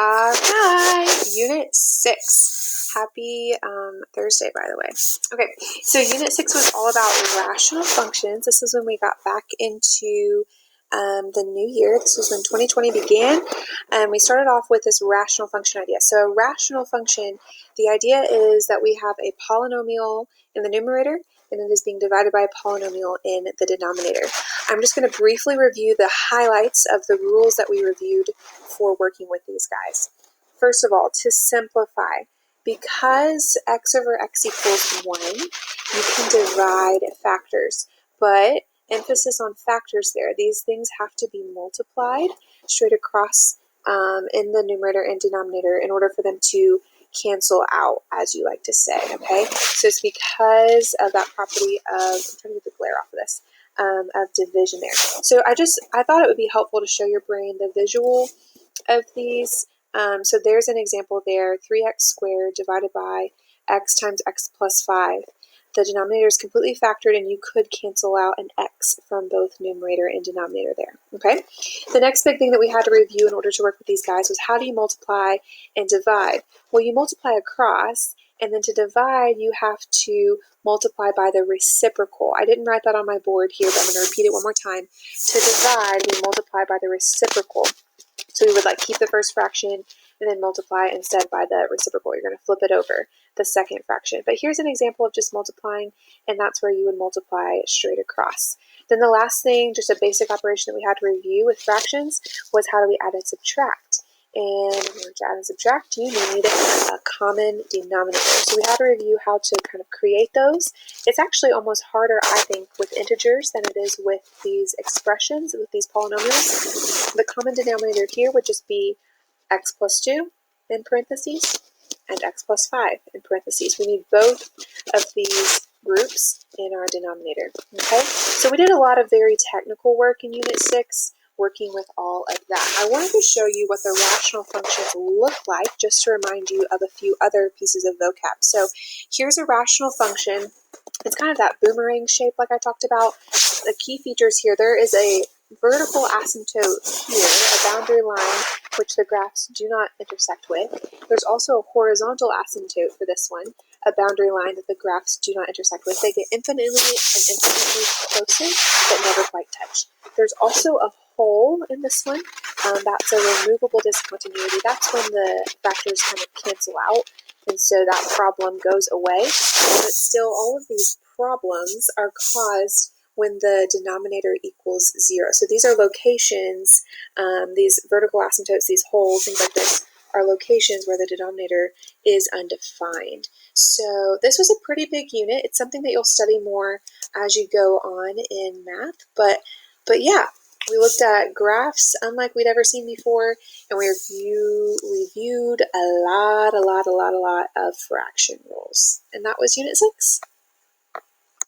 Alright, Unit 6. Happy Thursday, by the way. Okay, so Unit 6 was all about rational functions. This is when we got back into the new year. This was when 2020 began, and we started off with this rational function idea. So a rational function, the idea is that we have a polynomial in the numerator, and it is being divided by a polynomial in the denominator. I'm just going to briefly review the highlights of the rules that we reviewed for working with these guys. First of all, to simplify, because x over x equals 1, you can divide factors, but emphasis on factors there. These things have to be multiplied straight across in the numerator and denominator in order for them to cancel out, as you like to say, okay? So it's because of that property of, I'm trying to get the glare off of this, of division there. So I thought it would be helpful to show your brain the visual of these. So there's an example there, 3x squared divided by x times x plus 5. The denominator is completely factored, and you could cancel out an x from both numerator and denominator there, okay? The next big thing that we had to review in order to work with these guys was how do you multiply and divide? Well, you multiply across, and then to divide, you have to multiply by the reciprocal. I didn't write that on my board here, but I'm going to repeat it one more time. To divide, we multiply by the reciprocal. So we would keep the first fraction and then multiply instead by the reciprocal. You're going to flip it over, the second fraction. But here's an example of just multiplying, and that's where you would multiply straight across. Then the last thing, just a basic operation that we had to review with fractions, was how do we add and subtract. And in order to add and subtract, you need a common denominator. So we had to review how to kind of create those. It's actually almost harder, I think, with integers than it is with these expressions, with these polynomials. The common denominator here would just be x plus 2 in parentheses and x plus 5 in parentheses. We need both of these groups in our denominator. Okay, so we did a lot of very technical work in Unit 6, working with all of that. I wanted to show you what the rational functions look like, just to remind you of a few other pieces of vocab. So here's a rational function. It's kind of that boomerang shape like I talked about. The key features here, there is a vertical asymptote here, a boundary line which the graphs do not intersect with. There's also a horizontal asymptote for this one, a boundary line that the graphs do not intersect with. They get infinitely and infinitely closer, but never quite touch. There's also a hole in this one. That's a removable discontinuity. That's when the factors kind of cancel out, and so that problem goes away. But still, all of these problems are caused when the denominator equals 0. So these are locations, these vertical asymptotes, these holes, things like this, are locations where the denominator is undefined. So this was a pretty big unit. It's something that you'll study more as you go on in math. But yeah, we looked at graphs unlike we'd ever seen before, and we reviewed a lot of fraction rules. And that was Unit 6.